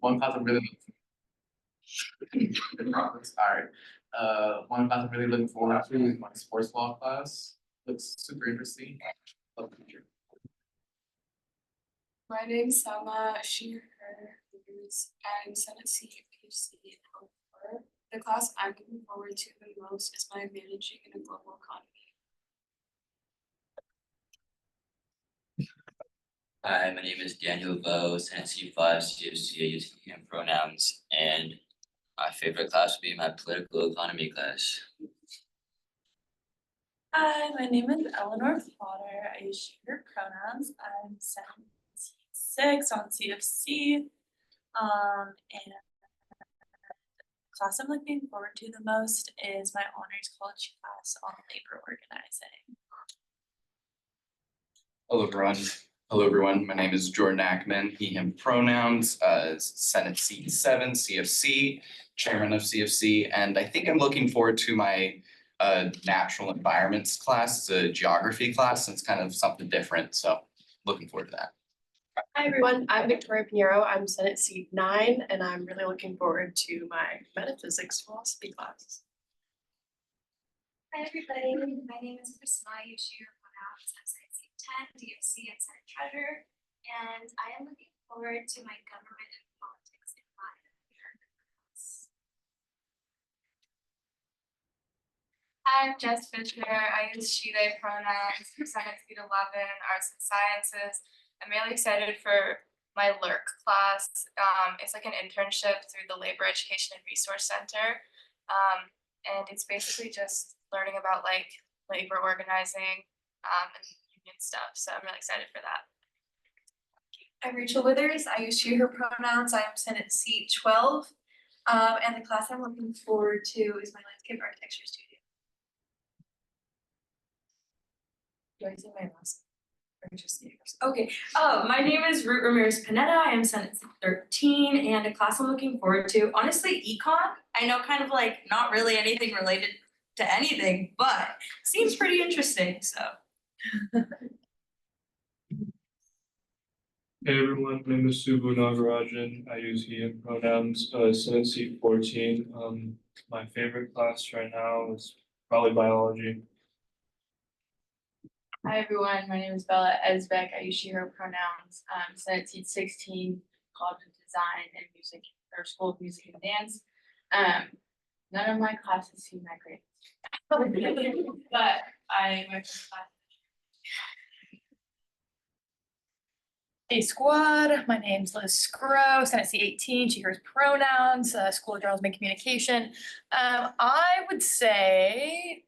One class I'm really one class I'm really looking forward to is my sports law class. Looks super interesting. Love the teacher. My name's Selma, she, her, I'm Senate seat PhD in health. The class I'm looking forward to the most is my managing in a global economy. Hi, my name is Daniel Vo, Senate seat 5, CFC, I use he, him pronouns, and my favorite class would be my political economy class. Hi, my name is Eleanor Potter. I use she, her pronouns. I'm 76 on CFC. And the class I'm looking forward to the most is my honors college class on labor organizing. Hello everyone. My name is Jordan Ackman, he, him pronouns, Senate seat 7, CFC, chairman of CFC, and I think I'm looking forward to my natural environments class. It's a geography class, and it's kind of something different, so looking forward to that. Hi everyone, I'm Victoria Pinheiro. I'm Senate seat 9, and I'm really looking forward to my metaphysics philosophy class. Hi everybody, my name is Priscilla. I use your pronouns. I'm Senate seat 10, DFC, and Senate Treasurer, and I am looking forward to my government and politics in my class. Hi, I'm Jess Fisher. I use she, they pronouns. Senate seat 11, Arts and Sciences. I'm really excited for my LURC class. It's like an internship through the Labor Education and Resource Center. And it's basically just learning about like labor organizing and union stuff. So I'm really excited for that. I'm Rachel Withers. I use she, her pronouns. I'm Senate seat 12. And the class I'm looking forward to is my landscape architecture studio. Do I say my last? Or just the others? Okay. My name is Ruth Ramirez Pineda. I am Senate seat 13, and a class I'm looking forward to. Honestly, econ. I know kind of like not really anything related to anything, but seems pretty interesting. So. Hey everyone, my name is Subbu Nagarajan. I use he and pronouns, Senate seat 14. My favorite class right now is probably biology. Hi everyone, my name is Bella Esbeck. I use she, her pronouns. Senate seat 16, College of Design and Music, or School of Music and Dance. None of my classes seem that great. But my first class. Hey squad, my name's Liz Scrow, Senate seat 18, she, hers pronouns, School of Journalism and Communication. I would say,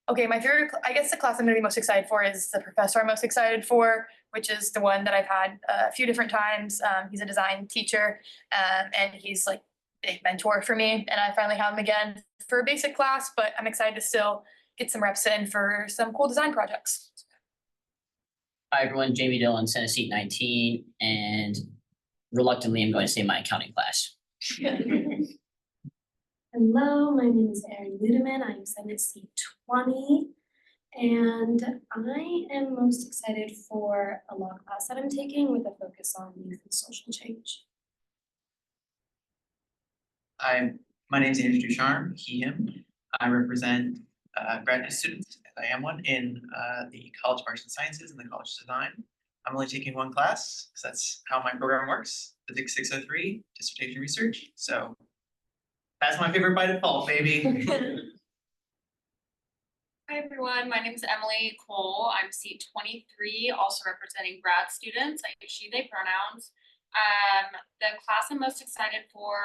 okay, my favorite, I guess the class I'm gonna be most excited for is the professor I'm most excited for, which is the one that I've had a few different times. He's a design teacher, and he's like a big mentor for me, and I finally have him again for a basic class, but I'm excited to still get some reps in for some cool design projects. Hi everyone, Jamie Dillon, Senate seat 19, and reluctantly I'm going to say my accounting class. Hello, my name is Erin Ludeman. I'm Senate seat 20, and I am most excited for a law class that I'm taking with a focus on youth and social change. My name is Andrew Ducharme, he, him. I represent graduate students, as I am one, in the College of Arts and Sciences and the College of Design. I'm only taking one class, because that's how my program works, Physics 603, dissertation research. So that's my favorite by default, baby. Hi everyone, my name is Emily Cole. I'm seat 23, also representing grad students. I use she, they pronouns. The class I'm most excited for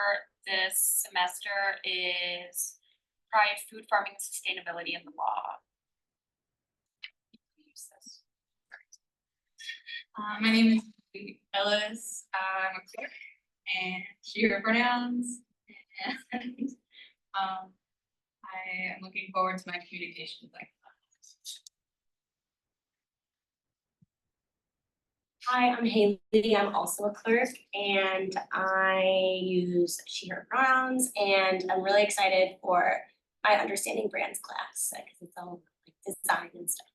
this semester is probably food farming and sustainability in the law. My name is Ellis. I'm a clerk and she, her pronouns. And I am looking forward to my communication class. Hi, I'm Haley. I'm also a clerk, and I use she, her pronouns, and I'm really excited for my understanding brands class because it's all like design and stuff.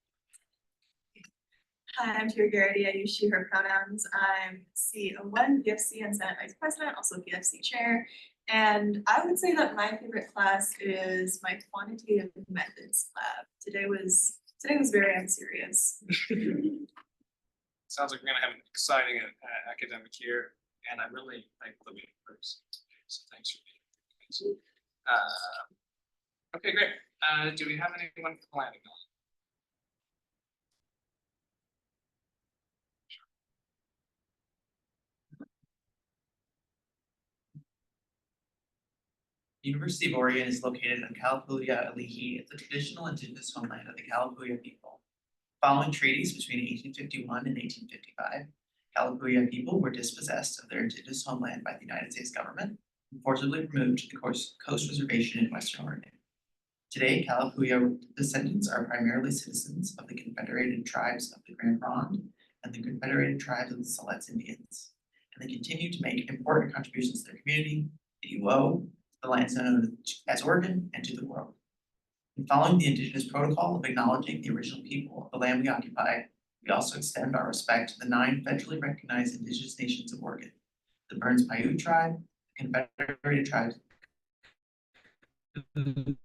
Hi, I'm Tia Garrity. I use she, her pronouns. I'm C01, PFC and Senate Vice President, also PFC Chair. And I would say that my favorite class is my quantitative methods lab. Today was very unserious. Sounds like we're gonna have an exciting academic year, and I'm really thankful to be in person. So thanks for being here. Okay, great. Do we have anyone planning on? University of Oregon is located on Kalapuya Alihi, the traditional indigenous homeland of the Kalapuya people. Following treaties between 1851 and 1855, Kalapuya people were dispossessed of their indigenous homeland by the United States government and forcibly removed to the Coast Reservation in Western Oregon. Today, Kalapuya descendants are primarily citizens of the Confederated Tribes of the Grand Ronde and the Confederated Tribes of the Siletz Indians, and they continue to make important contributions to their community, the UO, the lands known as Oregon, and to the world. In following the Indigenous Protocol of acknowledging the original people of the land we occupy, we also extend our respect to the 9 federally recognized Indigenous nations of Oregon: the Burns Paiute Tribe, the Confederated Tribes, the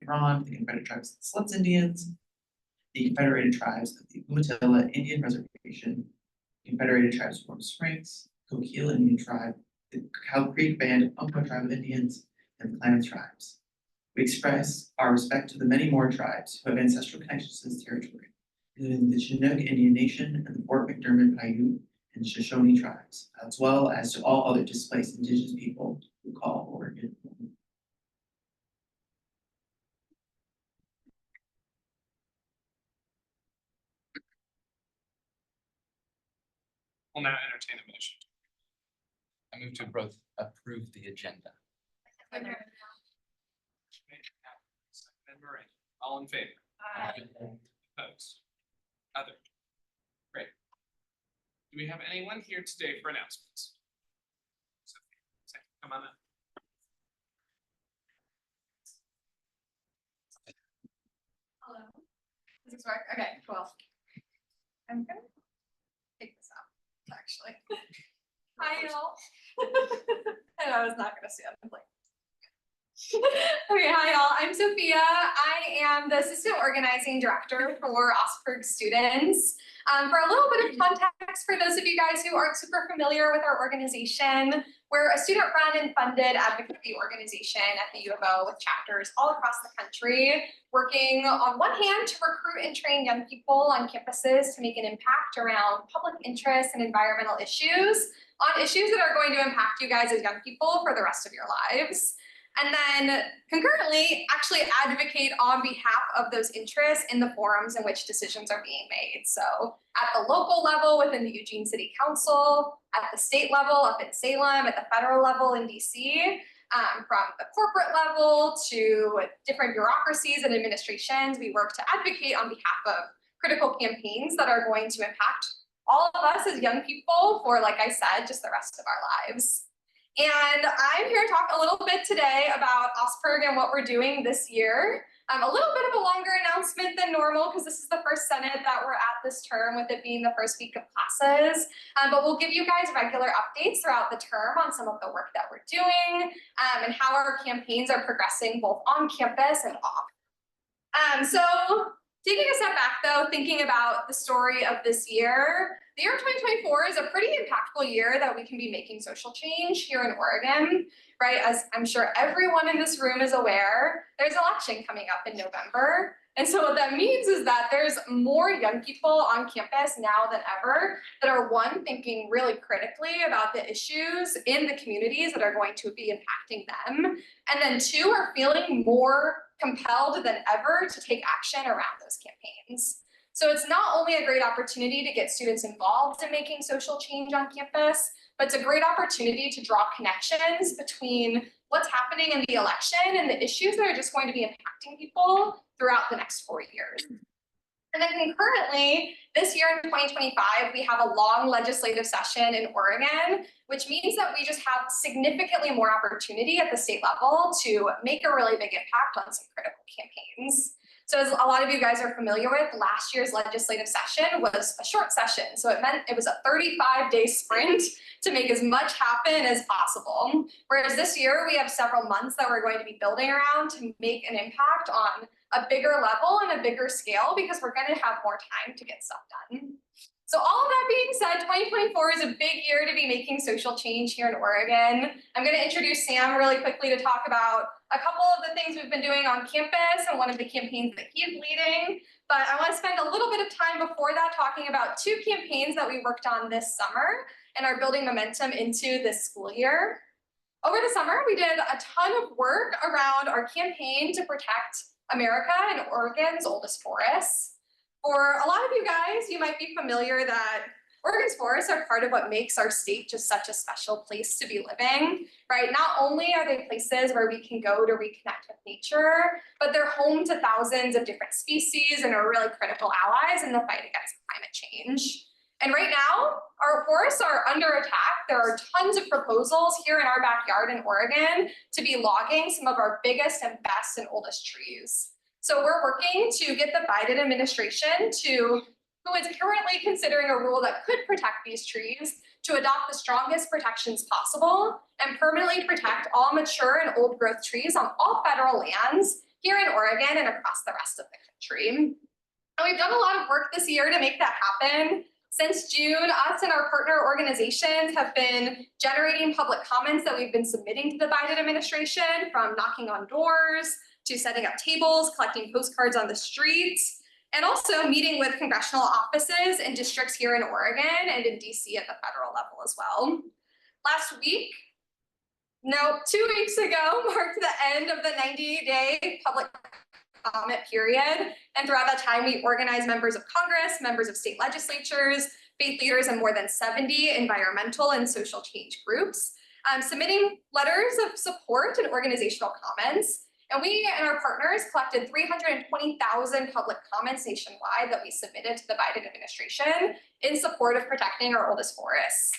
Confederated Tribes of the Siletz Indians, the Confederated Tribes of the Umatilla Indian Reservation, Confederated Tribes of Warm Springs, Coquille Indian Tribe, the Cow Creek Band, Umpqua Tribe of Indians, and the Klamath Tribes. We express our respect to the many more tribes who have ancestral connections to this territory, including the Chinook Indian Nation and the Fort McDermott Paiute and Shoshone tribes, as well as to all other displaced indigenous people who call Oregon home. We'll now entertain a motion. I move to approve the agenda. Second, Miranda. All in favor? Opposed? Other? Great. Do we have anyone here today for announcements? Come on up. Hello. Does this work? Okay, cool. I'm gonna take this out, actually. Hi, y'all. And I was not gonna stand and play. Okay, hi y'all, I'm Sophia. I am the Assistant Organizing Director for Osberg Students. For a little bit of context for those of you guys who aren't super familiar with our organization, we're a student-run and funded advocacy organization at the U of O with chapters all across the country, working on one hand to recruit and train young people on campuses to make an impact around public interest and environmental issues, on issues that are going to impact you guys as young people for the rest of your lives. And then concurrently actually advocate on behalf of those interests in the forums in which decisions are being made. So at the local level within the Eugene City Council, at the state level up in Salem, at the federal level in DC, from the corporate level to different bureaucracies and administrations, we work to advocate on behalf of critical campaigns that are going to impact all of us as young people for, like I said, just the rest of our lives. And I'm here to talk a little bit today about OSPERG and what we're doing this year. A little bit of a longer announcement than normal because this is the first Senate that we're at this term, with it being the first week of classes. But we'll give you guys regular updates throughout the term on some of the work that we're doing and how our campaigns are progressing both on campus and off. So taking a step back though, thinking about the story of this year, the year 2024 is a pretty impactful year that we can be making social change here in Oregon, right? As I'm sure everyone in this room is aware, there's an election coming up in November. And so what that means is that there's more young people on campus now than ever that are, one, thinking really critically about the issues in the communities that are going to be impacting them. And then two, are feeling more compelled than ever to take action around those campaigns. So it's not only a great opportunity to get students involved in making social change on campus, but it's a great opportunity to draw connections between what's happening in the election and the issues that are just going to be impacting people throughout the next 4 years. And then concurrently, this year in 2025, we have a long legislative session in Oregon, which means that we just have significantly more opportunity at the state level to make a really big impact on some critical campaigns. So as a lot of you guys are familiar with, last year's legislative session was a short session. So it meant it was a 35-day sprint to make as much happen as possible. Whereas this year, we have several months that we're going to be building around to make an impact on a bigger level and a bigger scale, because we're going to have more time to get stuff done. So all of that being said, 2024 is a big year to be making social change here in Oregon. I'm going to introduce Sam really quickly to talk about a couple of the things we've been doing on campus and one of the campaigns that he's leading. But I want to spend a little bit of time before that talking about two campaigns that we worked on this summer and are building momentum into this school year. Over the summer, we did a ton of work around our campaign to protect America and Oregon's oldest forests. For a lot of you guys, you might be familiar that Oregon's forests are part of what makes our state just such a special place to be living, right? Not only are they places where we can go to reconnect with nature, but they're home to thousands of different species and are really critical allies in the fight against climate change. And right now, our forests are under attack. There are tons of proposals here in our backyard in Oregon to be logging some of our biggest and best and oldest trees. So we're working to get the Biden administration who is currently considering a rule that could protect these trees, to adopt the strongest protections possible and permanently protect all mature and old growth trees on all federal lands here in Oregon and across the rest of the country. And we've done a lot of work this year to make that happen. Since June, us and our partner organizations have been generating public comments that we've been submitting to the Biden administration, from knocking on doors to setting up tables, collecting postcards on the streets, and also meeting with congressional offices and districts here in Oregon and in DC at the federal level as well. 2 weeks ago marked the end of the 90-day public comment period. And throughout that time, we organized members of Congress, members of state legislatures, faith leaders, and more than 70 environmental and social change groups, submitting letters of support and organizational comments. And we and our partners collected 320,000 public comments nationwide that we submitted to the Biden administration in support of protecting our oldest forests.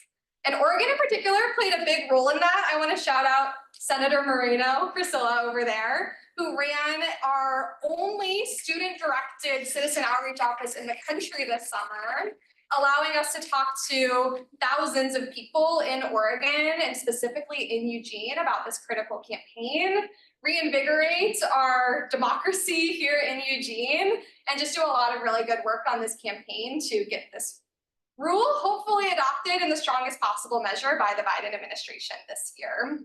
And Oregon in particular played a big role in that. I want to shout out Senator Moreno, Priscilla over there, who ran our only student-directed citizen outreach office in the country this summer, allowing us to talk to thousands of people in Oregon and specifically in Eugene about this critical campaign, reinvigorate our democracy here in Eugene, and just do a lot of really good work on this campaign to get this rule hopefully adopted in the strongest possible measure by the Biden administration this year.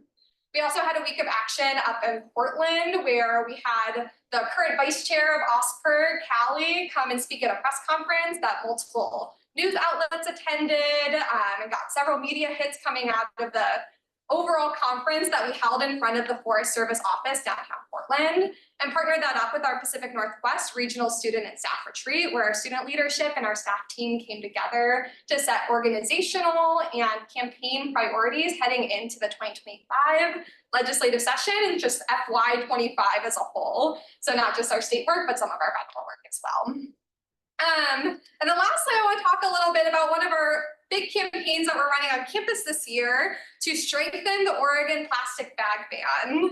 We also had a week of action up in Portland, where we had the current vice chair of OSPR, Callie, come and speak at a press conference that multiple news outlets attended, and got several media hits coming out of the overall conference that we held in front of the Forest Service office downtown Portland, and partnered that up with our Pacific Northwest Regional Student and Staff Retreat, where our student leadership and our staff team came together to set organizational and campaign priorities heading into the 2025 legislative session and just FY25 as a whole. So not just our state work, but some of our federal work as well. And then lastly, I want to talk a little bit about one of our big campaigns that we're running on campus this year to strengthen the Oregon plastic bag ban.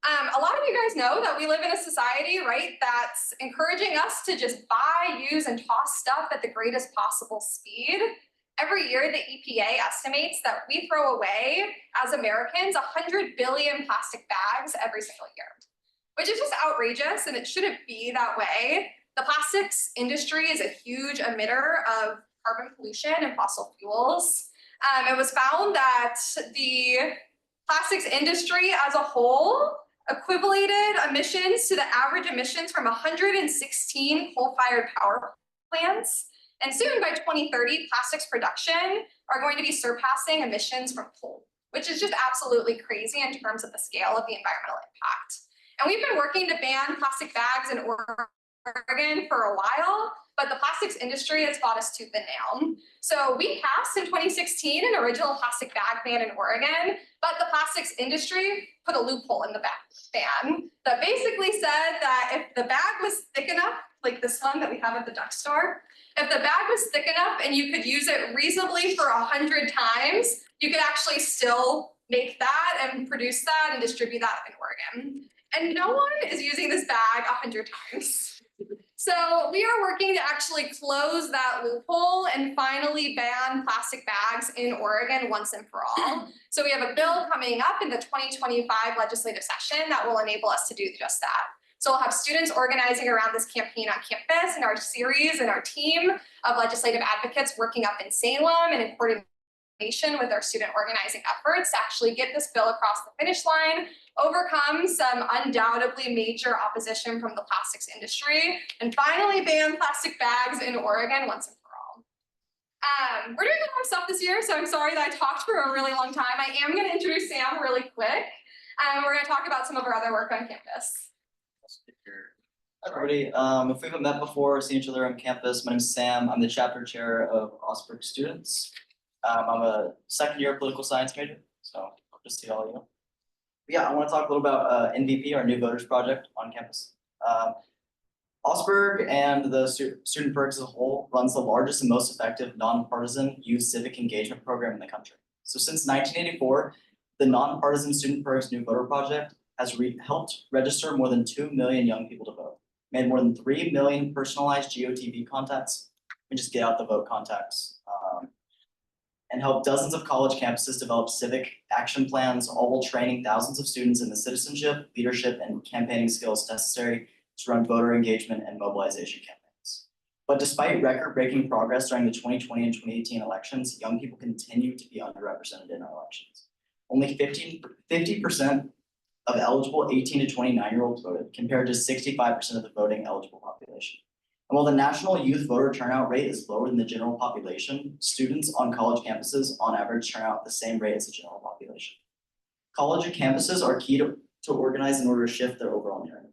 A lot of you guys know that we live in a society, right, that's encouraging us to just buy, use, and toss stuff at the greatest possible speed. Every year, the EPA estimates that we throw away, as Americans, 100 billion plastic bags every single year, which is just outrageous, and it shouldn't be that way. The plastics industry is a huge emitter of carbon pollution and fossil fuels. It was found that the plastics industry as a whole equivalated emissions to the average emissions from 116 coal-fired power plants. And soon, by 2030, plastics production are going to be surpassing emissions from coal, which is just absolutely crazy in terms of the scale of the environmental impact. And we've been working to ban plastic bags in Oregon for a while, but the plastics industry has fought us tooth and nail. So we passed in 2016 an original plastic bag ban in Oregon, but the plastics industry put a loophole in the ban that basically said that if the bag was thick enough, like this one that we have at the duck store, if the bag was thick enough and you could use it reasonably for 100 times, you could actually still make that and produce that and distribute that in Oregon. And no one is using this bag 100 times. So we are working to actually close that loophole and finally ban plastic bags in Oregon once and for all. So we have a bill coming up in the 2025 legislative session that will enable us to do just that. So we'll have students organizing around this campaign on campus, and our series and our team of legislative advocates working up in Salem and in coordination with our student organizing efforts to actually get this bill across the finish line, overcome some undoubtedly major opposition from the plastics industry, and finally ban plastic bags in Oregon once and for all. We're doing a lot of stuff this year, so I'm sorry that I talked for a really long time. I am going to introduce Sam really quick. We're going to talk about some of our other work on campus. Hi everybody, if we haven't met before, seen each other on campus, my name is Sam. I'm the chapter chair of Osberg Students. I'm a second year political science major, so hope to see all of you. Yeah, I want to talk a little about NVP, our New Voters Project on campus. Osberg and the Student Perks as a whole runs the largest and most effective nonpartisan youth civic engagement program in the country. So since 1984, the nonpartisan Student Perks New Voter Project has helped register more than 2 million young people to vote, made more than 3 million personalized GOTV contacts, and just get out the vote contacts, and helped dozens of college campuses develop civic action plans, all while training thousands of students in the citizenship, leadership, and campaigning skills necessary to run voter engagement and mobilization campaigns. But despite record-breaking progress during the 2020 and 2018 elections, young people continue to be underrepresented in our elections. Only 50% of eligible 18 to 29-year-olds voted, compared to 65% of the voting eligible population. And while the national youth voter turnout rate is lower than the general population, students on college campuses on average turn out at the same rate as the general population. College campuses are key to organize in order to shift their overall narrative.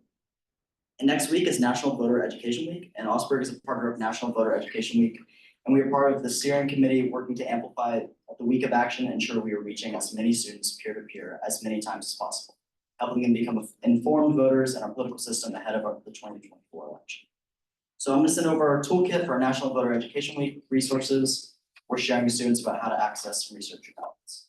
And next week is National Voter Education Week, and Osberg is a partner of National Voter Education Week. And we are part of the steering committee working to amplify the week of action and ensure we are reaching as many students peer-to-peer as many times as possible, helping them become informed voters in our political system ahead of the 2024 election. So I'm going to send over our toolkit for our National Voter Education Week resources. We're sharing with students about how to access and research your ballots.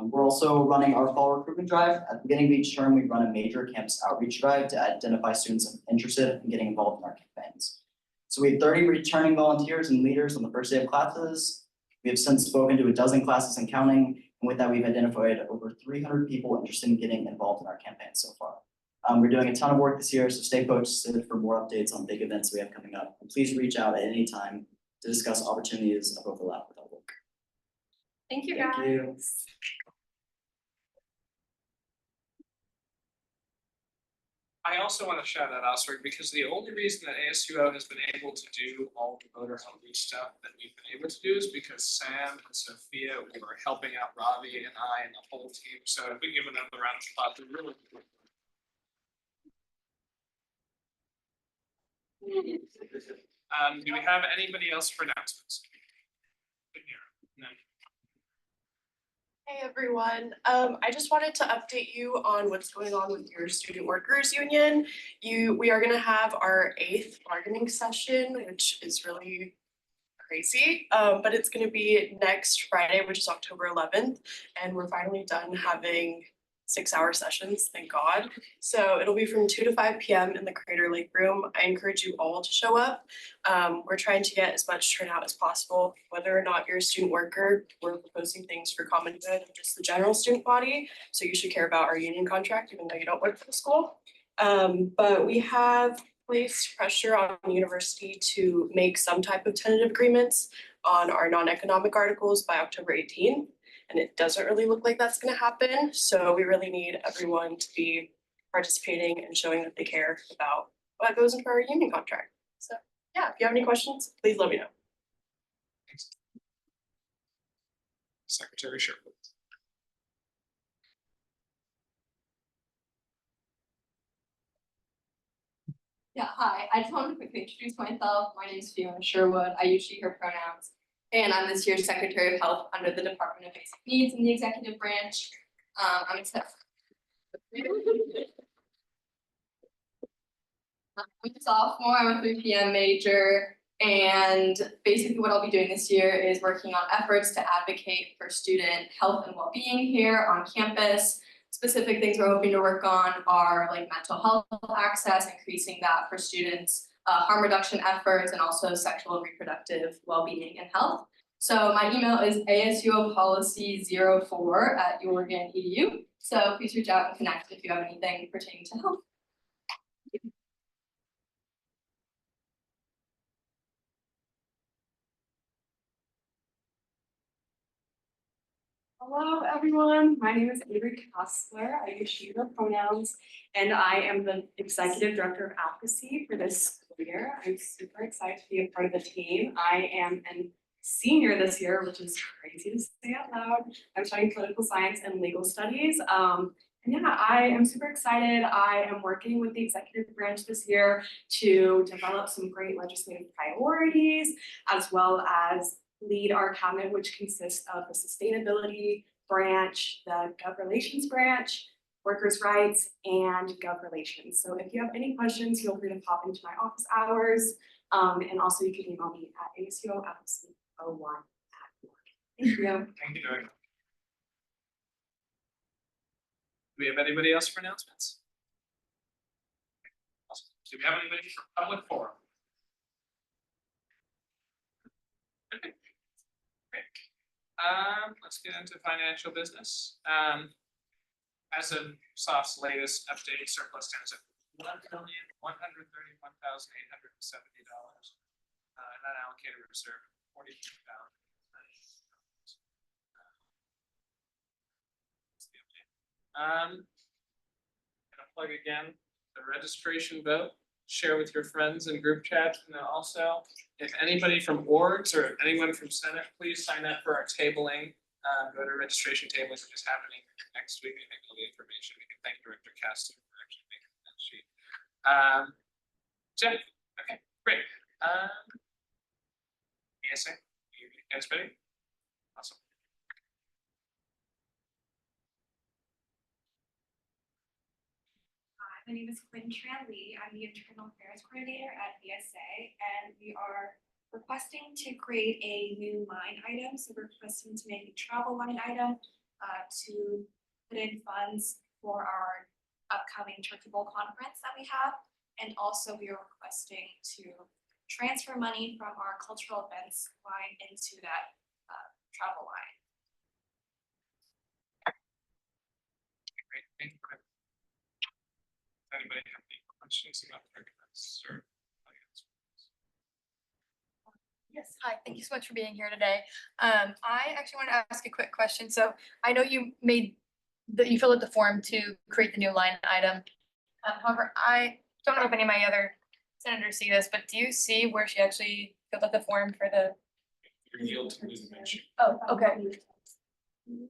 We're also running our fall recruitment drive. At the beginning of each term, we run a major campus outreach drive to identify students interested in getting involved in our campaigns. So we had 30 returning volunteers and leaders on the first day of classes. We have since spoken to a dozen classes and counting. And with that, we've identified over 300 people interested in getting involved in our campaign so far. We're doing a ton of work this year, so stay posted for more updates on big events we have coming up. And please reach out at any time to discuss opportunities of overlap with our work. Thank you, Thank guys. you. I also want to shout out Osberg because the only reason that ASUO has been able to do all the voter outreach stuff that we've been able to do is because Sam and Sophia were helping out Ravi and I and the whole team. So if we give another round of applause, we really. Do we have anybody else for announcements? No. Hey everyone, I just wanted to update you on what's going on with your student workers union. We are gonna have our 8th bargaining session, which is really crazy, but it's gonna be next Friday, which is October 11th, and we're finally done having 6-hour sessions, thank God. So it'll be from 2 to 5 p.m. in the Crater Lake Room. I encourage you all to show up. We're trying to get as much turnout as possible. Whether or not you're a student worker, we're proposing things for common good, just the general student body. So you should care about our union contract, even though you don't work for the school. But we have placed pressure on the university to make some type of tentative agreements on our non-economic articles by October 18th. And it doesn't really look like that's going to happen. So we really need everyone to be participating and showing that they care about what goes into our union contract. So yeah, if you have any questions, please let me know. Secretary Sherwood. Yeah, hi. I just wanted to quickly introduce myself. My name is Fiona Sherwood. I use she, her pronouns. And I'm this year's Secretary of Health under the Department of Basic Needs in the executive branch. I'm excited. I'm a sophomore, I'm a 3 p.m. major, and basically what I'll be doing this year is working on efforts to advocate for student health and well-being here on campus. Specific things we're hoping to work on are like mental health access, increasing that for students harm reduction efforts, and also sexual and reproductive well-being and health. So my email is asuopolicy04@uoregon.edu. So please reach out and connect if you have anything pertaining to health. Hello, everyone. My name is Avery Kostler. I use she, her pronouns, and I am the Executive Director of Advocacy for this school year. I'm super excited to be a part of the team. I am a senior this year, which is crazy to say out loud. I'm studying political science and legal studies. And yeah, I am super excited. I am working with the executive branch this year to develop some great legislative priorities, as well as lead our cabinet, which consists of the sustainability branch, the gov relations branch, workers' rights, and gov relations. So if you have any questions, feel free to pop into my office hours. And also you can email me at ASUO@01. Thank you. Thank you, Doug. Do we have anybody else for announcements? Awesome. Do we have anybody for public forum? Okay. Great. Let's get into financial business. As of SOF's latest update, surplus stands at $1,131,870. And unallocated reserve $42,000. Gonna plug again the registration vote. Share with your friends in group chat, and then also if anybody from orgs or anyone from Senate, please sign up for our tabling. Go to registration tables, which is happening next week. I think all the information. We can thank Director Castor for actually making that sheet. Jeff, okay, great. ESA, you guys ready? Awesome. My name is Quinn Tran Lee. I'm the Internal Affairs Coordinator at VSA, and we are requesting to create a new line item. So we're requesting to make a travel line item to put in funds for our upcoming charitable conference that we have. And also we are requesting to transfer money from our cultural events line into that travel line. Great, thank you, Quinn. Anybody have any questions about the recommends or? Yes, hi, thank you so much for being here today. I actually want to ask a quick question. So I know you you filled out the form to create the new line item. However, I don't know if any of my other senators see this, but do you see where she actually filled out the form for the? Yield to lose mention. Oh, okay.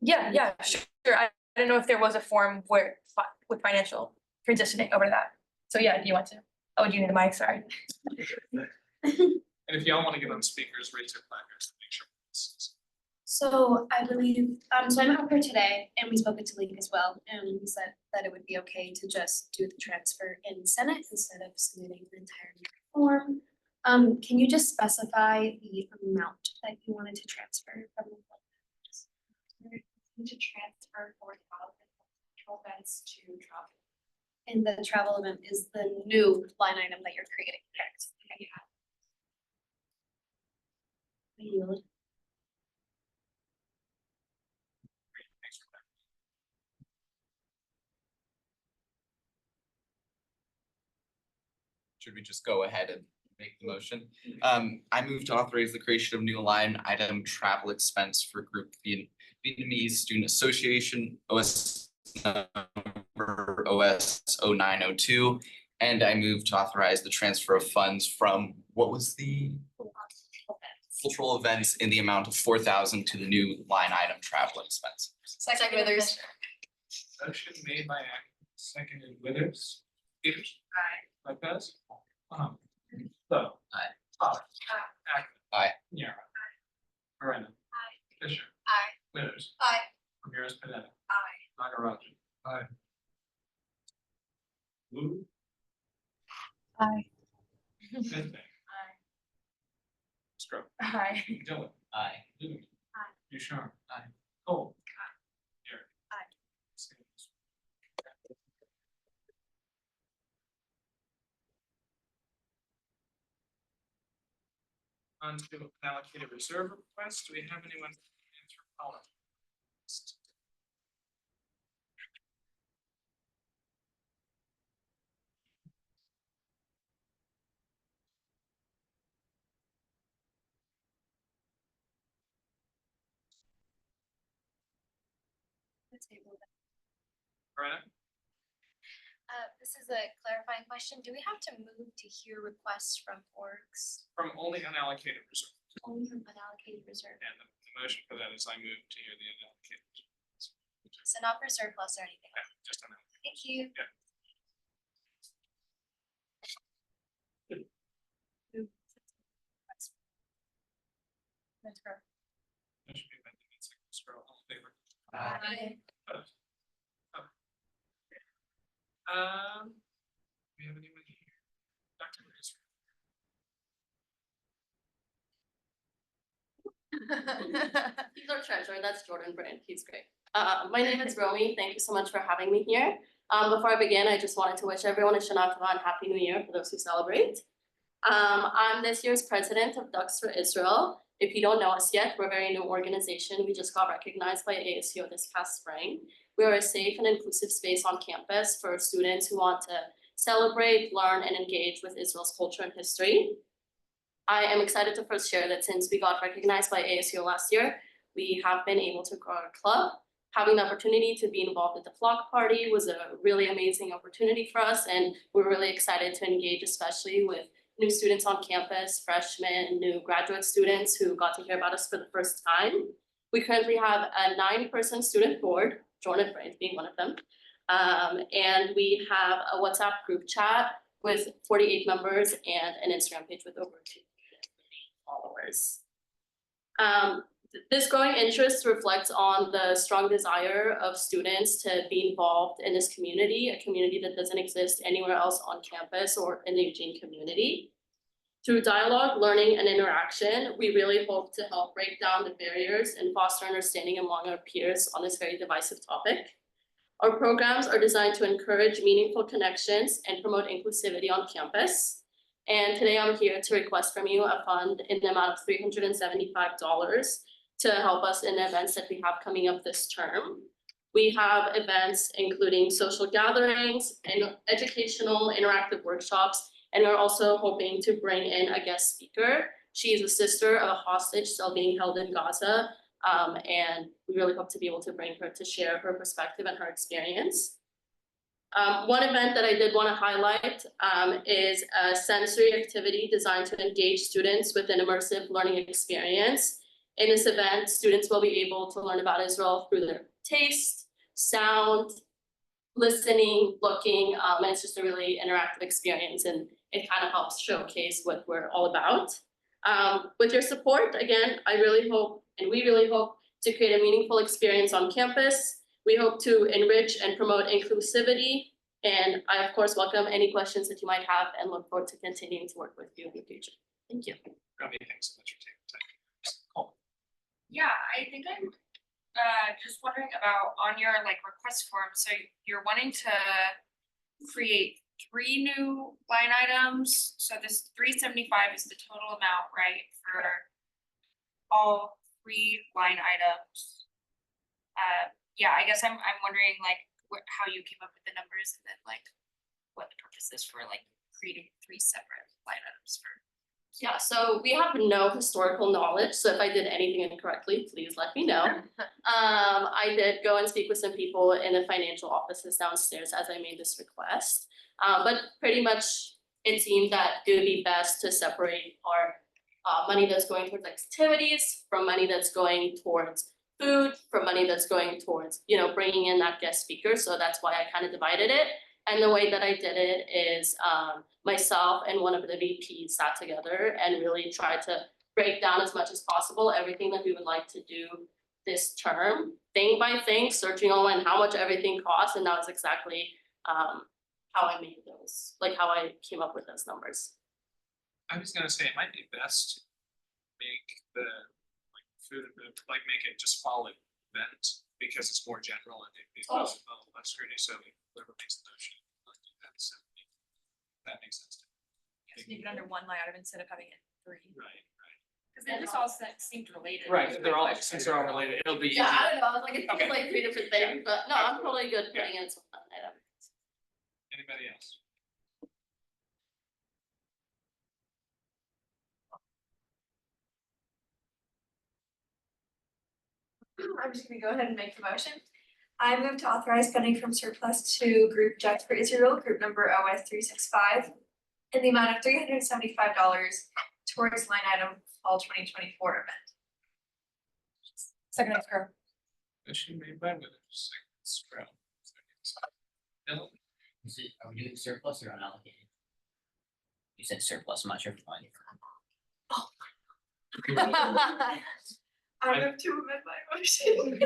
Yeah, sure. I didn't know if there was a form where with financial transitioning over to that. So yeah, do you want to? Oh, do you need a mic? Sorry. And if y'all want to get on speakers, raise your flaggers to make sure. So I believe, so I met with her today and we spoke to League as well, and we said that it would be okay to just do the transfer in Senate instead of submitting the entire form. Can you just specify the amount that you wanted to transfer from the To transfer $4,000 events to travel. And the travel event is the new line item that you're creating, correct? Yeah. Yield. Should we just go ahead and make the motion? I move to authorize the creation of new line item travel expense for Group Vietnamese Student Association, OS number OS 0902. And I move to authorize the transfer of funds from, what was the? Cultural events in the amount of $4,000 to the new line item travel expense. Second Withers. Motion made by Ackman, seconded Withers. Peters. Aye. Lopez. So. Aye. Pollard. Aye. Ackman. Aye. Niara. Moreno. Aye. Fisher. Aye. Withers. Aye. Ramirez Pineda. Aye. Nagarajan. Aye. Wu. Aye. Smith. Aye. Stroke. Aye. Dillon. Aye. Newman. Aye. Ducharme. Aye. Cole. Aye. Garrett. Aye. On to an allocated reserve request. Do we have anyone from anthropology? Brian? This is a clarifying question. Do we have to move to hear requests from orgs From only unallocated reserve. only from unallocated reserve? And the motion for that is I move to hear the unallocated. So not for surplus or anything? Yeah, just unallocated. Thank you. Yeah. Motion made by Denise, second by Sproul. All in favor? Aye. Opposed? Okay. Do we have anyone here? Dr. Rees. He's our treasurer, that's Jordan Brand, he's great. My name is Romy, thank you so much for having me here. Before I begin, I just wanted to wish everyone a Shana Tova and Happy New Year for those who celebrate. I'm this year's president of Ducks for Israel. If you don't know us yet, we're a very new organization. We just got recognized by ASUO this past spring. We are a safe and inclusive space on campus for students who want to celebrate, learn, and engage with Israel's culture and history. I am excited to first share that since we got recognized by ASUO last year, we have been able to grow our club. Having the opportunity to be involved at the flock party was a really amazing opportunity for us, and we're really excited to engage, especially with new students on campus, freshmen, new graduate students who got to hear about us for the first time. We currently have a 9-person student board, Jordan Brand being one of them, and we have a WhatsApp group chat with 48 members and an Instagram page with over 230 followers. This growing interest reflects on the strong desire of students to be involved in this community, a community that doesn't exist anywhere else on campus or in the Eugene community. Through dialogue, learning, and interaction, we really hope to help break down the barriers and foster understanding among our peers on this very divisive topic. Our programs are designed to encourage meaningful connections and promote inclusivity on campus. And today I'm here to request from you a fund in the amount of $375 to help us in the events that we have coming up this term. We have events including social gatherings and educational interactive workshops, and we're also hoping to bring in a guest speaker. She is a sister of a hostage still being held in Gaza, and we really hope to be able to bring her to share her perspective and her experience. One event that I did want to highlight is a sensory activity designed to engage students with an immersive learning experience. In this event, students will be able to learn about Israel through their taste, sound, listening, looking, and it's just a really interactive experience, and it kind of helps showcase what we're all about. With your support, again, I really hope, and we really hope, to create a meaningful experience on campus. We hope to enrich and promote inclusivity, and I, of course, welcome any questions that you might have and look forward to continuing to work with you in the future. Thank you. Romy, thanks so much for taking the time. Cool. Yeah, I think I'm just wondering about on your like request form, so you're wanting to create 3 new line items. So this 375 is the total amount, right, for all 3 line items. Yeah, I guess I'm wondering like how you came up with the numbers and then like what the purpose is for like creating 3 separate line items for. Yeah, so we have no historical knowledge, so if I did anything incorrectly, please let me know. I did go and speak with some people in the financial offices downstairs as I made this request. But pretty much it seemed that it would be best to separate our money that's going towards activities from money that's going towards food, from money that's going towards, bringing in that guest speaker. So that's why I kind of divided it. And the way that I did it is myself and one of the VPs sat together and really tried to break down as much as possible everything that we would like to do this term, thing by thing, searching online how much everything costs, and that was exactly how I made those, like how I came up with those numbers. I was gonna say it might be best to make the like food event, like make it just follow event because it's more general and it goes a little less scrutiny. So whoever makes the motion, let's do that. So that makes sense. Just make it under 1 line item instead of having it 3. Right. Cause they just all seemed related. Right, they're all, since they're all related, it'll be easier. Yeah, I don't know, I was like, it Okay. feels like three different things, but no, I'm totally good putting it as one item. Anybody else? I'm just gonna go ahead and make the motion. I move to authorize spending from surplus to group Judge for Israel, group number OS 365, in the amount of $375 towards line item fall 2024 event. Second is Crow. Motion made by Withers, second Stroud. Dylan? Are we doing surplus or unallocated? You said surplus, I'm not sure if I'm. I move to amend my motion.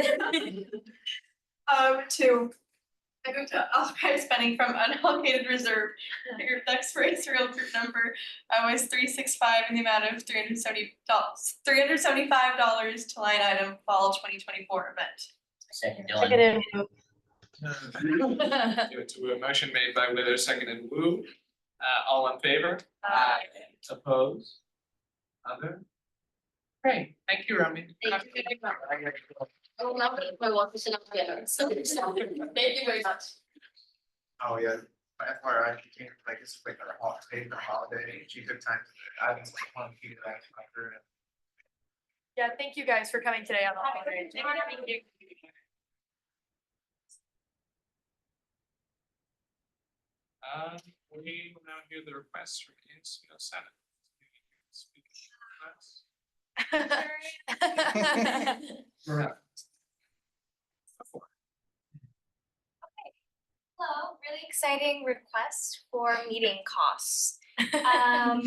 I move to authorize spending from unallocated reserve to group Ducks for Israel group number OS 365 in the amount of $375 to line item fall 2024 event. Second, Dylan. To a motion made by Withers, seconded Wu. All in favor? Aye. Opposed? Other? Great, thank you, Romy. Thank you very much. I will now eat my water and dinner, so thank you very much. Oh, yeah, FYI, she came, like, it's like her holiday, she took time, I was like, want to do that to my crew. Yeah, thank you guys for coming today on the holiday. We will now hear the request from ASUO Senate. Speak request. Hello, really exciting request for meeting costs. I'm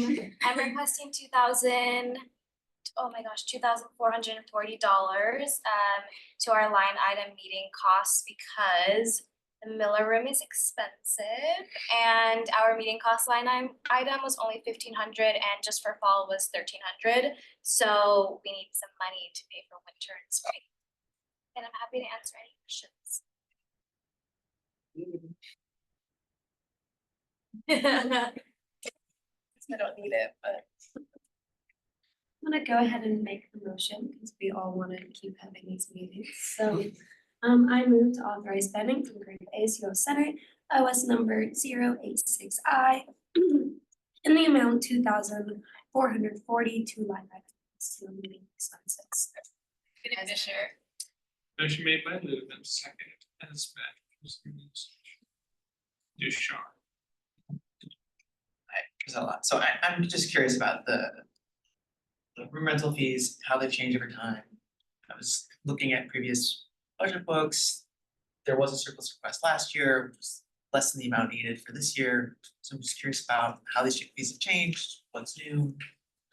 requesting $2,440 to our line item meeting costs because the Miller Room is expensive and our meeting cost line item was only $1,500 and just for fall was $1,300. So we need some money to pay for winter and spring. And I'm happy to answer any questions. I don't need it, but. I'm gonna go ahead and make the motion because we all want to keep having these meetings. So I move to authorize spending from group ASUO Senate OS number 086I in the amount $2,440 to line items to meeting expenses. Motion made by Ludeman, seconded as Ducharme. There's a lot, so I'm just curious about the room rental fees, how they've changed over time. I was looking at previous budget books. There was a surplus request last year, which was less than the amount needed for this year. So I'm just curious about how these fees have changed, what's new.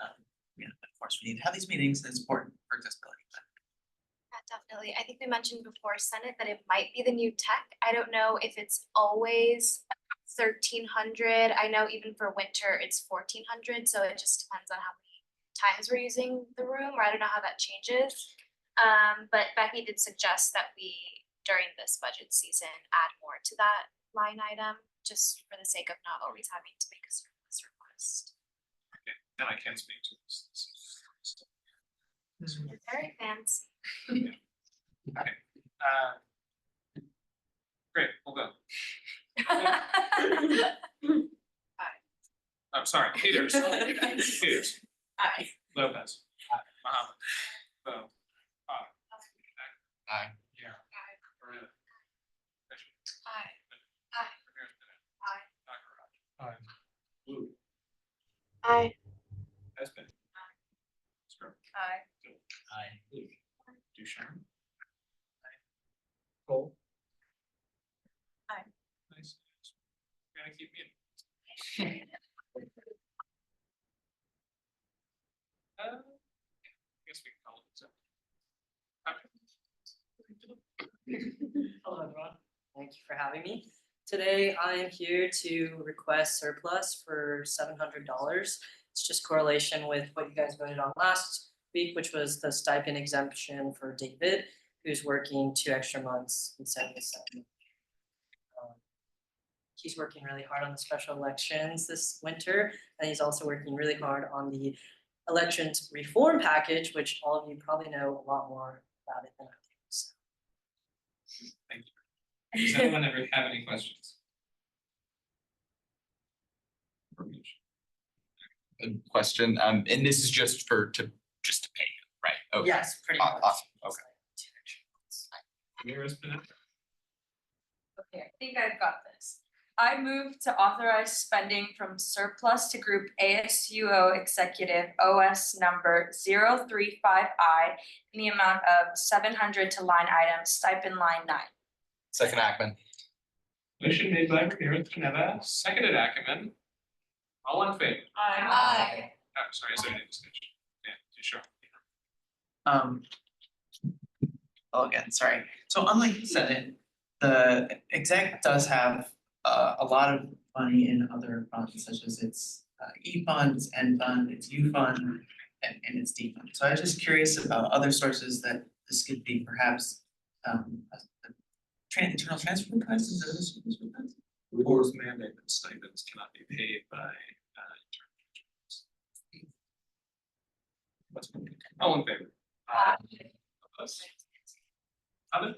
Of course, we need to have these meetings, and it's important for accessibility. Yeah, definitely. I think we mentioned before Senate that it might be the new tech. I don't know if it's always 1,300. I know even for winter it's 1,400, so it just depends on how many times we're using the room, or I don't know how that changes. But Becky did suggest that we, during this budget season, add more to that line item, just for the sake of not always having to make a surplus request. Okay, then I can speak to this. It's very fancy. Okay, great, we'll go. I'm sorry, Peters. Peters. Aye. Lopez. Mohammed. Bo. Aye. Yeah. Coretta. Bishop. Aye. Dr. Raj. Aye. Wu. Aye. Espen. Stroh. Aye. Aye. Luke. Ducharme. Aye. Cole. Aye. Nice. Gotta keep muting. I guess we can call it so. Hello, everyone. Thank you for having me. Today, I am here to request surplus for $700. It's just correlation with what you guys voted on last week, which was the stipend exemption for David, who's working 2 extra months instead of the 7. He's working really hard on the special elections this winter, and he's also working really hard on the elections reform package, which all of you probably know a lot more about it than I do. So. Thank you. Does anyone ever have any questions? A question, and this is just just to pay, right? Okay. Yes, pretty much. Awesome, okay. Okay, I think I've got this. I move to authorize spending from surplus to group ASUO Executive OS number 035I in the amount of 700 to line item stipend line 9. Second Ackman. Motion made by Ramirez Caneva, seconded Ackerman. All in favor? Aye. Oh, sorry, is there any discussion? Yeah, you sure? Again, sorry. So unlike the Senate, the exec does have a lot of money in other funds, such as its E fund, its N fund, its U fund, and its D fund. So I was just curious about other sources that this could be, perhaps internal transfer requests. Is there other sources for that? The board's mandate that stipends cannot be paid by What's all in favor? Opposed? Other?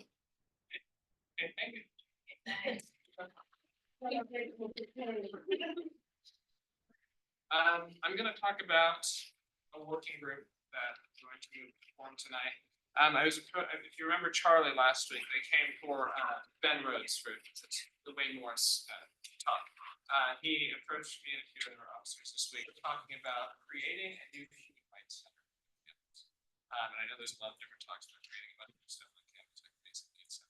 Okay, thank you. I'm gonna talk about a working group that I'm going to form tonight. If you remember Charlie last week, they came for Ben Rhodes for the Wayne Morris talk. He approached me and a few other officers this week talking about creating a new human rights center. And I know there's a lot of different talks about creating a bunch of stuff on campus, like basically it's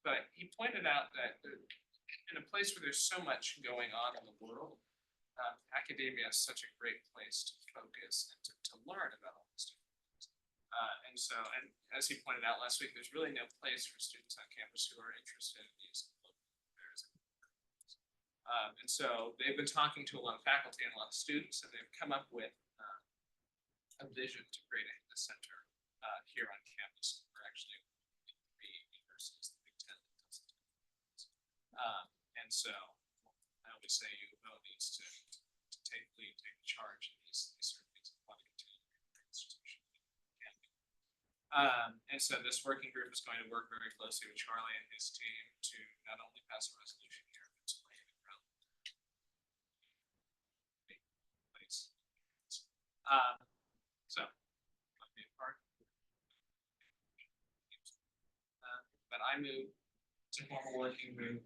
but he pointed out that in a place where there's so much going on in the world, academia is such a great place to focus and to learn about all this stuff. And as he pointed out last week, there's really no place for students on campus who are interested in these local affairs. And so they've been talking to a lot of faculty and a lot of students, and they've come up with a vision to create a center here on campus. We're actually three universities, the Big Ten. And so I always say U of O needs to take the lead, take the charge in these sort of things. And so this working group is going to work very closely with Charlie and his team to not only pass a resolution here, but to make it around. So, let me part. But I move to form a working group,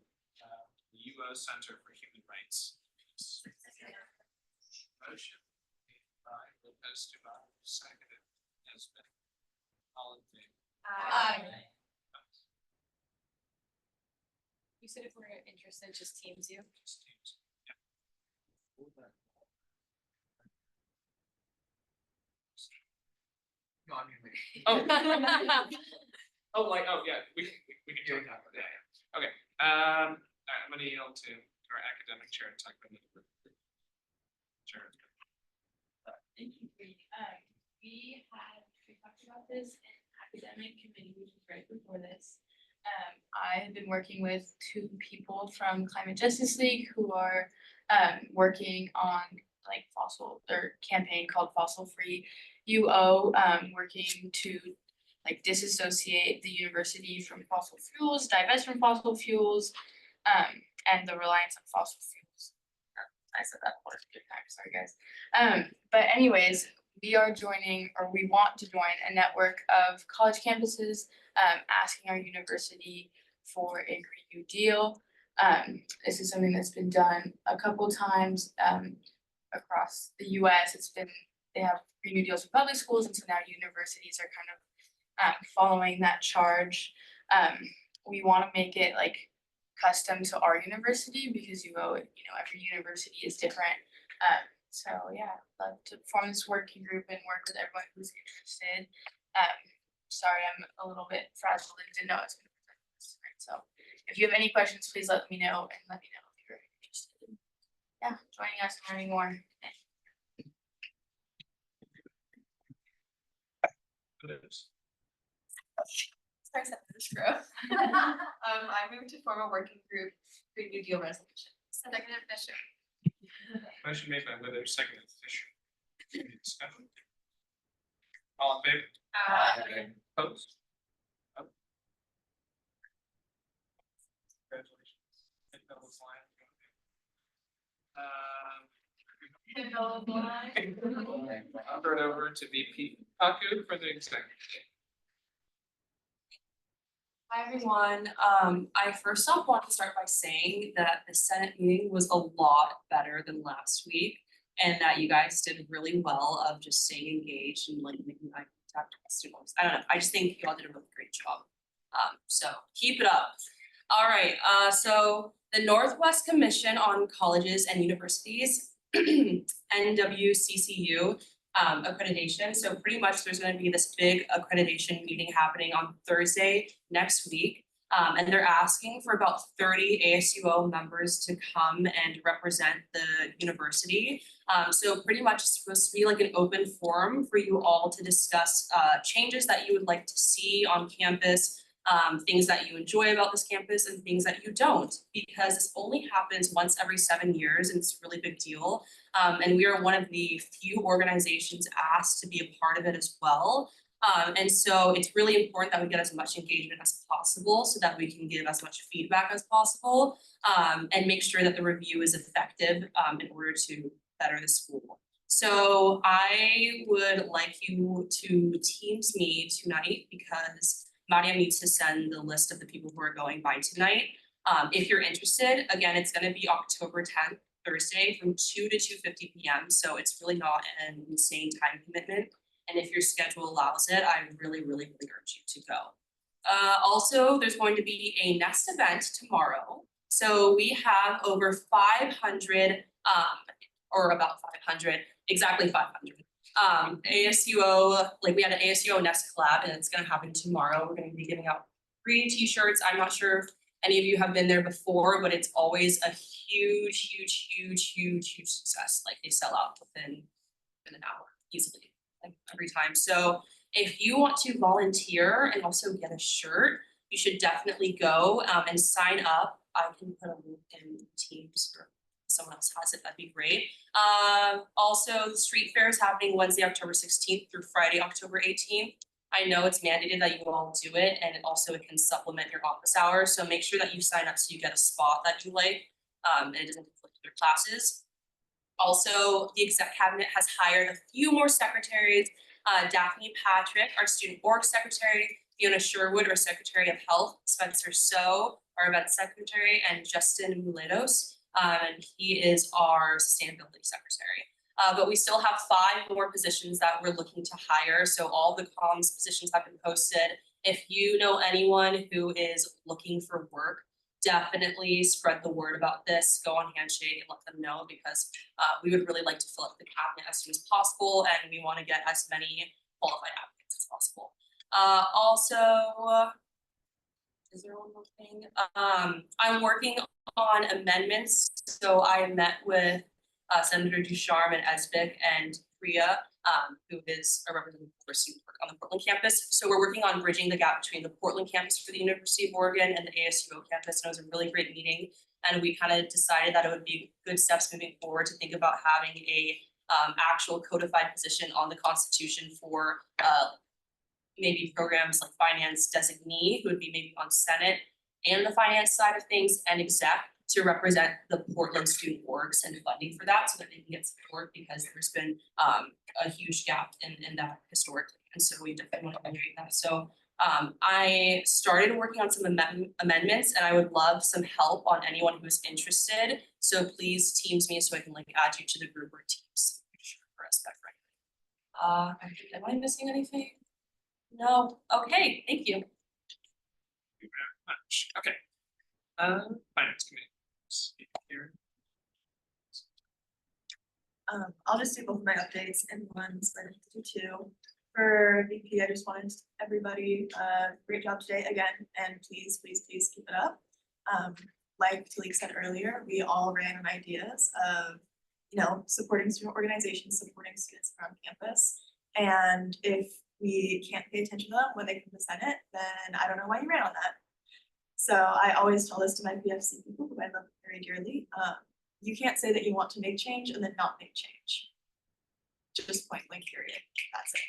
the ASUO Center for Human Rights. Motion made by Lopez Duval, seconded has been. All in favor? Aye. You said if we're interested, just teams you. Just teams. Yeah. No, I'm gonna Oh, like, oh, yeah, we can do it that way, yeah. Okay, all right, I'm gonna yield to our academic chair to talk about the chair. Thank you. We talked about this in academic committee, which was right before this. I have been working with two people from Climate Justice League who are working on like their campaign called Fossil Free UO, working to like disassociate the university from fossil fuels, divest from fossil fuels, and the reliance on fossil fuels. I said that a few times, sorry guys. But anyways, we want to join a network of college campuses, asking our university for a Green New Deal. This is something that's been done a couple times across the US. They have Green New Deals for public schools, and so now universities are kind of following that charge. We want to make it like custom to our university because every university is different. So yeah, I'd love to form this working group and work with everyone who's interested. Sorry, I'm a little bit frazzled and didn't know I was going to present this tonight. So if you have any questions, please let me know and let me know if you're interested in joining us and learning more. I moved to form a working group, Green New Deal resolution. Second Fisher. Motion made by Withers, seconded Fisher. Any discussion? All in favor? Opposed? Oh. Congratulations. Hit Bella's line. I'll turn it over to VP Paku for the executive. Hi, everyone. I first off want to start by saying that the Senate meeting was a lot better than last week, and that you guys did really well of just staying engaged and like making eye contact with students. I don't know, I just think you all did a really great job. So keep it up. All right, so the Northwest Commission on Colleges and Universities, NWCCU, accreditation. So pretty much there's going to be this big accreditation meeting happening on Thursday next week. And they're asking for about 30 ASUO members to come and represent the university. So pretty much it's supposed to be like an open forum for you all to discuss changes that you would like to see on campus, things that you enjoy about this campus and things that you don't, because this only happens once every 7 years and it's a really big deal. And we are one of the few organizations asked to be a part of it as well. And so it's really important that we get as much engagement as possible so that we can give as much feedback as possible, and make sure that the review is effective in order to better the school. So I would like you to Teams me tonight because Mariam needs to send the list of the people who are going by tonight. If you're interested, again, it's going to be October 10th, Thursday from 2 to 2:50 p.m. So it's really not an insane time commitment. And if your schedule allows it, I really, really, really urge you to go. Also, there's going to be a next event tomorrow. So we have over 500, or about 500, exactly 500. ASUO, like we had an ASUO Nest collab and it's gonna happen tomorrow. We're gonna be giving out free t-shirts. I'm not sure if any of you have been there before, but it's always a huge, huge, huge, huge, huge success. Like they sell out within an hour easily, like every time. So if you want to volunteer and also get a shirt, you should definitely go and sign up. I can put a link in Teams for someone else has it, that'd be great. Also, the street fair is happening Wednesday, October 16th through Friday, October 18th. I know it's mandated that you all do it, and also it can supplement your office hours. So make sure that you sign up so you get a spot that you like, and it doesn't conflict with your classes. Also, the exec cabinet has hired a few more secretaries. Daphne Patrick, our student org secretary, Fiona Sherwood, our secretary of health, Spencer So, our event secretary, and Justin Muletos. And he is our sustainability secretary. But we still have 5 more positions that we're looking to hire. So all the comms positions have been posted. If you know anyone who is looking for work, definitely spread the word about this. Go on Handshake and let them know, because we would really like to fill up the cabinet as soon as possible, and we want to get as many qualified applicants as possible. Also, is there one more thing? I'm working on amendments. So I met with Senator Ducharme and Esbic and Priya, who is a representative for student work on the Portland campus. So we're working on bridging the gap between the Portland campus for the University of Oregon and the ASUO campus. And it was a really great meeting. And we kind of decided that it would be good steps moving forward to think about having a actual codified position on the Constitution for maybe programs like finance designee, who would be maybe on Senate and the finance side of things, and exec to represent the Portland student orgs and funding for that so that they can get support, because there's been a huge gap in that historically. And so we definitely want to integrate that. So I started working on some amendments, and I would love some help on anyone who's interested. So please Teams me so I can like add you to the group or Teams for us. Am I missing anything? No. Okay, thank you. Thank you very much. Okay. Finance committee. Here. I'll just do both of my updates in one, so I didn't do 2. For VP, I just wanted everybody, great job today again, and please, please, please keep it up. Like Talik said earlier, we all ran on ideas of, supporting student organizations, supporting students around campus. And if we can't pay attention to them when they come to Senate, then I don't know why you ran on that. So I always tell this to my PFC people who I love very dearly. You can't say that you want to make change and then not make change. just point blank period, that's it.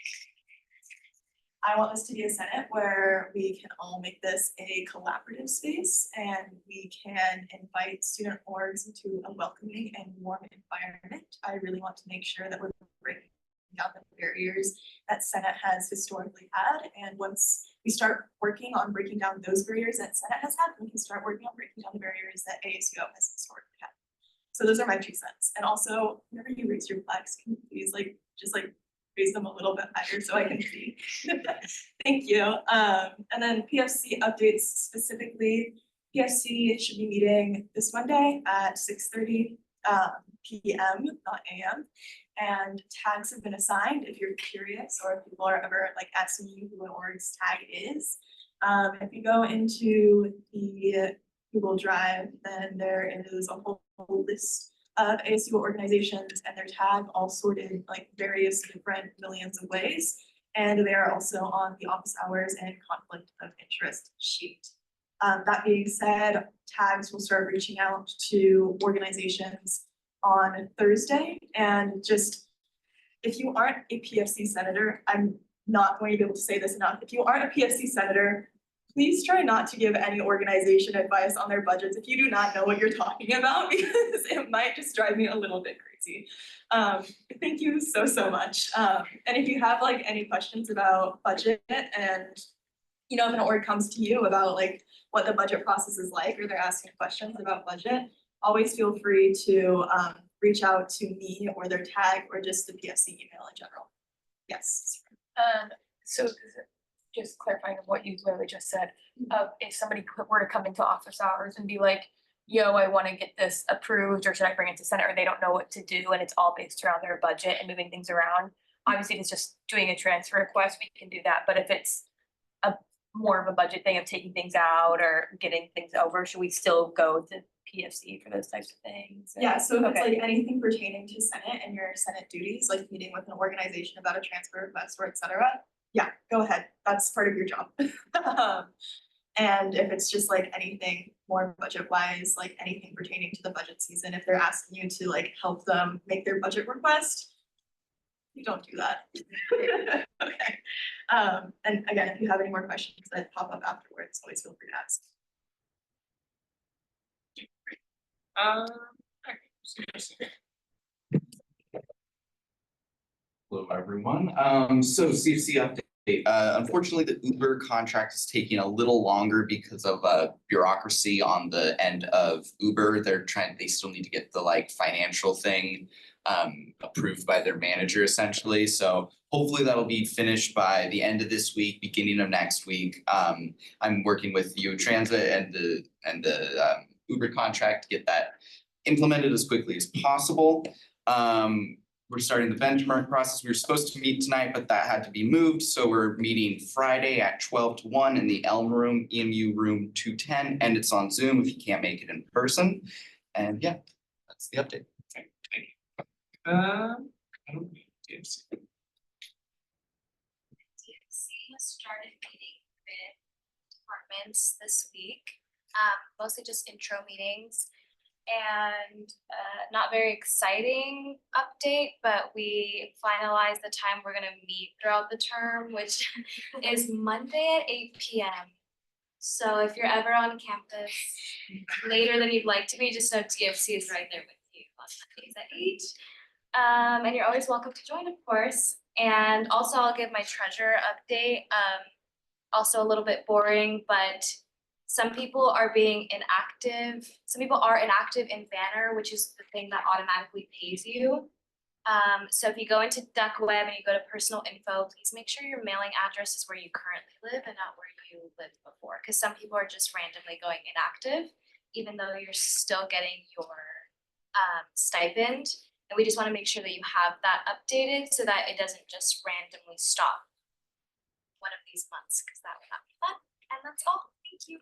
I want this to be a Senate where we can all make this a collaborative space and we can invite student orgs into a welcoming and warm environment. I really want to make sure that we're breaking down the barriers that Senate has historically had. And once we start working on breaking down those barriers that Senate has had, we can start working on breaking down the barriers that ASUO has historically had. So those are my 2 cents. And also, whenever you raise your flags, can you please just raise them a little bit higher so I can see. Thank you. And then PFC updates specifically. PFC should be meeting this Monday at 6:30 PM, not AM. And tags have been assigned if you're curious or if people are ever asking you who an org's tag is. If you go into the Google Drive, then there is a whole list of ASUO organizations and their tag all sorted various different millions of ways. And they are also on the office hours and conflict of interest sheet. That being said, tags will start reaching out to organizations on Thursday. And just, if you aren't a PFC senator, I'm not going to be able to say this enough. If you aren't a PFC senator, please try not to give any organization advice on their budgets if you do not know what you're talking about, because it might just drive me a little bit crazy. Thank you so much. And if you have any questions about budget and if an org comes to you about what the budget process is like, or they're asking questions about budget, always feel free to reach out to me or their tag or just the PFC email in general. Yes. So just clarifying what you literally just said, if somebody were to come into office hours and be like, yo, I want to get this approved, or should I bring it to Senate, or they don't know what to do and it's all based around their budget and moving things around. Obviously, if it's just doing a transfer request, we can do that. But if it's a more of a budget thing of taking things out or getting things over, should we still go to PFC for those types of things? Yeah, so if it's anything pertaining to Senate and your Senate duties, like meeting with an organization about a transfer request or et cetera, yeah, go ahead. That's part of your job. And if it's just anything more budget wise, anything pertaining to the budget season, if they're asking you to help them make their budget request, you don't do that. Okay. And again, if you have any more questions that pop up afterwards, always feel free to ask. Hello, everyone. So CFC update. Unfortunately, the Uber contract is taking a little longer because of bureaucracy on the end of Uber. They still need to get the financial thing approved by their manager essentially. So hopefully that'll be finished by the end of this week, beginning of next week. I'm working with UO Transit and the Uber contract to get that implemented as quickly as possible. We're starting the benchmark process. We were supposed to meet tonight, but that had to be moved. So we're meeting Friday at 12 to 1 in the Elm Room, EMU room 210, and it's on Zoom if you can't make it in person. And yeah, that's the update. Okay, thank you. I don't need TFC. TFC has started meeting with departments this week, mostly just intro meetings. And not very exciting update, but we finalized the time we're gonna meet throughout the term, which is Monday at 8 PM. So if you're ever on campus later than you'd like to be, just know TFC is right there with you on Mondays at 8. And you're always welcome to join, of course. And also I'll give my treasurer update. Also a little bit boring, but some people are being inactive. Some people are inactive in Banner, which is the thing that automatically pays you. So if you go into DuckWeb and you go to personal info, please make sure your mailing address is where you currently live and not where you lived before. Because some people are just randomly going inactive, even though you're still getting your stipend. And we just want to make sure that you have that updated so that it doesn't just randomly stop one of these months, because that would not be fun. And that's all. Thank you.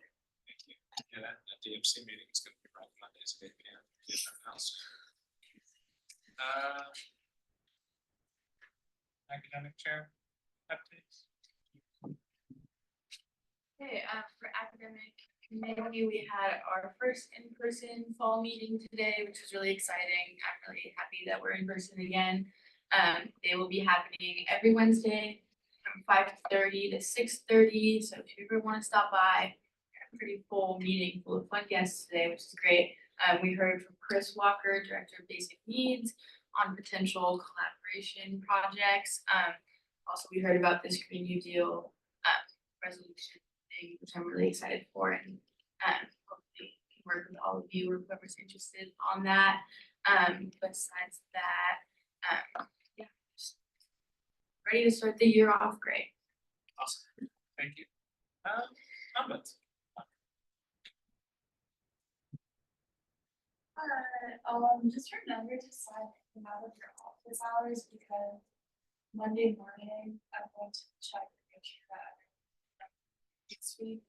Yeah, that DMC meeting is gonna be right Mondays at 8 PM in our house. Academic chair updates. Okay, for academic committee, we had our first in-person fall meeting today, which was really exciting. I'm really happy that we're in person again. They will be happening every Wednesday from 5:30 to 6:30. So if you ever want to stop by, a pretty full meeting full of fun guests today, which is great. We heard from Chris Walker, Director of Basic Needs, on potential collaboration projects. Also, we heard about this Green New Deal resolution thing, which I'm really excited for, and hopefully can work with all of you or whoever's interested on that. Besides that, yeah, just ready to start the year off great. Awesome, thank you. Comments? Just remember to sign in out of your office hours because Monday morning I'm going to check to make sure that this week.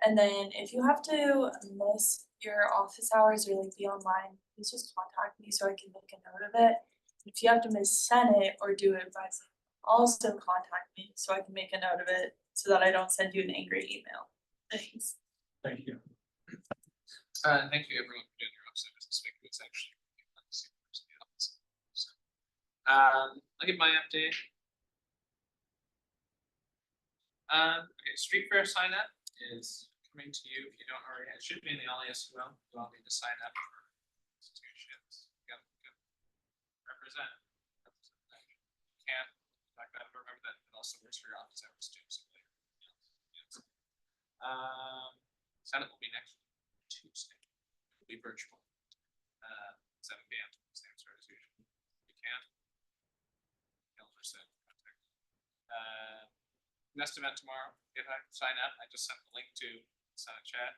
And then if you have to miss your office hours or like be online, please just contact me so I can make a note of it. If you have to miss Senate or do it by Zoom, also contact me so I can make a note of it so that I don't send you an angry email. Thanks. Thank you. Thank you everyone for doing your own service this week. It's actually really fun to see the person in the office. So, I'll give my update. Okay, Street Fair sign up is coming to you if you don't already. It should be in the ASUO. You all need to sign up for institutions. You gotta represent. You can't talk about it, remember that it also works for your office hours too. So Senate will be next Tuesday. It'll be virtual. 7 p.m. Same start as usual. You can. Calendar set. Next event tomorrow. If I sign up, I just sent the link to Senate chat.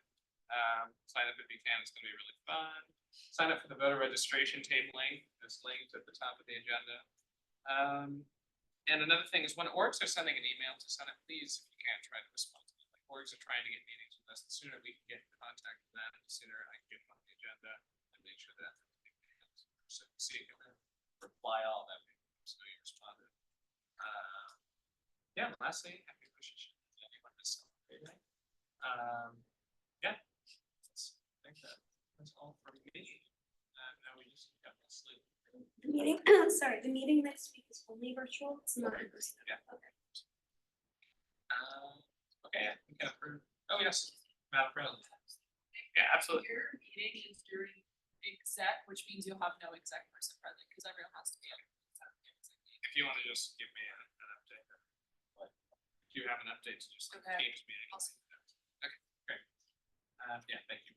Sign up if you can. It's going to be really fun. Sign up for the voter registration tabling. It's linked at the top of the agenda. And another thing is when orgs are sending an email to Senate, please, if you can, try to respond to them. Like orgs are trying to get meetings with us. The sooner we can get in contact with them, the sooner I can get them on the agenda and make sure that so see if you can reply all that so you responded. Yeah, lastly, happy wishes to anyone that's celebrating. Yeah, I think that's all from me. Now we just got to sleep. The meeting, sorry, the meeting next week is only virtual, it's not in person. Yeah. Okay. Okay, we can approve. Oh, yes, Madam President. Yeah, absolutely. Your meeting is during exec, which means you'll have no exec person present because everyone has to be. If you want to just give me an update. If you have an update to just Okay. Teams meeting. Okay, great. Yeah, thank you.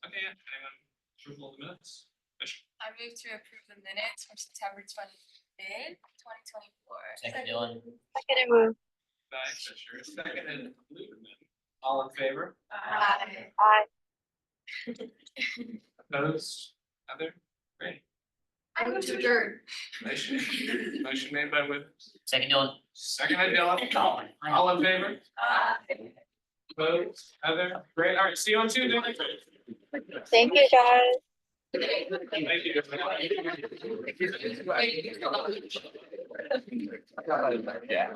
Okay, yeah, anyone approval of the minutes? Fisher. I move to approve the minutes from September 25th, 2024. Second, Dylan. By Fisher, seconded Ludeman. All in favor? Aye. Opposed? Other? Great. I move to adjourn. Motion made by Withers. Second, Dylan. Seconded Dylan. All in favor? Opposed? Other? Great. All right. See you on Tuesday. Thank you, guys. Thank you. Yeah.